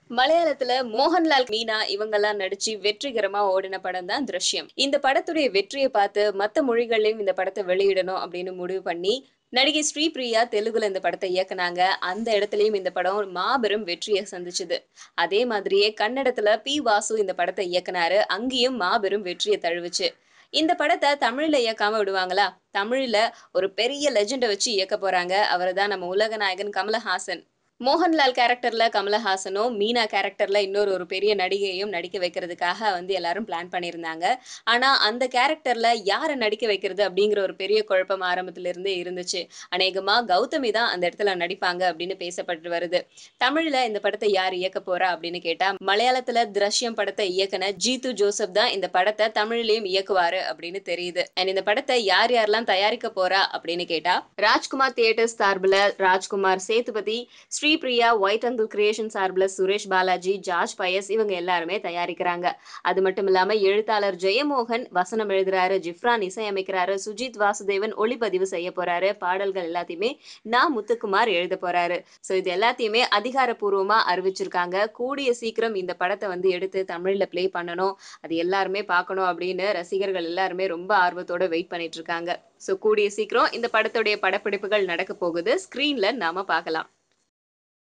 மலையாளத்துல மோகன்லால், மீனா இவங்கெல்லாம் நடிச்சு வெற்றிகரமா ஓடின படம் தான் "திருஷ்யம்". இந்த படத்துடைய வெற்றிய பார்த்து மத்த மொழிகள்லயும் இந்த படத்த வெளியிடணும் அப்படின்னு முடிவு பண்ணி, நடிகை ஸ்ரீபிரியா தெலுங்குல இந்த படத்த இயக்குனாங்க. அந்த இடத்துலயும் இந்த படம் மாபெரும் வெற்றிய சந்திச்சது. அதே மாதிரியே கன்னடத்துல வாசு இந்த படத்த இயக்குனாரு. அங்கேயும் மாபெரும் வெற்றிய தழுவுச்சு. இந்த படத்த தமிழ்ல இயக்காம விடுவாங்களா? தமிழ்ல ஒரு பெரிய லெஜெண்ட வச்சு இயக்கப் போறாங்க. அவரு தான் நம்ம உலக நாயகன் கமலஹாசன். மோகன்லால் கேரக்டர்ல கமலஹாசனும், மீனா கேரக்டர்ல இன்னொரு ஒரு பெரிய நடிகையையும் நடிக்க வைக்கிறதுக்காக எல்லாரும் பிளான் பண்ணியிருந்தாங்க. ஆனா, அந்த கேரக்டர்ல யார நடிக்க வைக்கிறது அப்படிங்கிற ஒரு பெரிய குழப்பம் ஆரம்பத்துல இருந்தே இருந்துச்சு. அநேகமா கௌதமி தான் அந்த இடத்துல நடிப்பாங்க அப்படின்னு பேசப்பட்டு வருது. தமிழ்ல இந்த படத்த யார் இயக்கப் போறா அப்படின்னு கேட்டா, மலையாளத்துல "திரஷ்யம்" படத்த இயக்குன ஜீது ஜோசப் தான் இந்த படத்த தமிழ்லயும் இயக்குவாரு அப்படின்னு தெரியுது. அண்ட் இந்த படத்த யார் யாரெல்லாம் தயாரிக்க போறா அப்படின்னு கேட்டா, ராஜ்குமார் தியேட்டர்ஸ் சார்புல Rajkumar Sethupathi, Sripriya, white angle creation சார்புல சுரேஷ் பாலாஜி, ஜார்ஜ் பயஸ் இவங்க எல்லாருமே தயாரிக்கிறாங்க. அது மட்டும் இல்லாம எழுத்தாளர் ஜெயமோகன் வசனம் எழுதுறாரு, ஜிப்ரான் இசையமைக்கிறாரு, சுஜித் வாசுதேவன் ஒளிப்பதிவு செய்ய போறாரு. பாடல்கள் எல்லாத்தையுமே முத்துக்குமார் எழுத போறாரு. சோ இது எல்லாத்தையுமே அதிகாரப்பூர்வமா அறிவிச்சிருக்காங்க. கூடிய சீக்கிரம் இந்த படத்த எடுத்து தமிழ்ல ப்ளே பண்ணணும். அது எல்லாருமே பார்க்கணும் அப்படின்னு ரசிகர்கள் எல்லாருமே ரொம்ப ஆர்வத்தோட வெயிட் பண்ணிட்டு இருக்காங்க. சோ கூடிய சீக்கிரம் இந்த படத்துடைய படப்பிடிப்புகள் நடக்க போகுது. ஸ்கிரீன்ல நாம பார்க்கலாம்.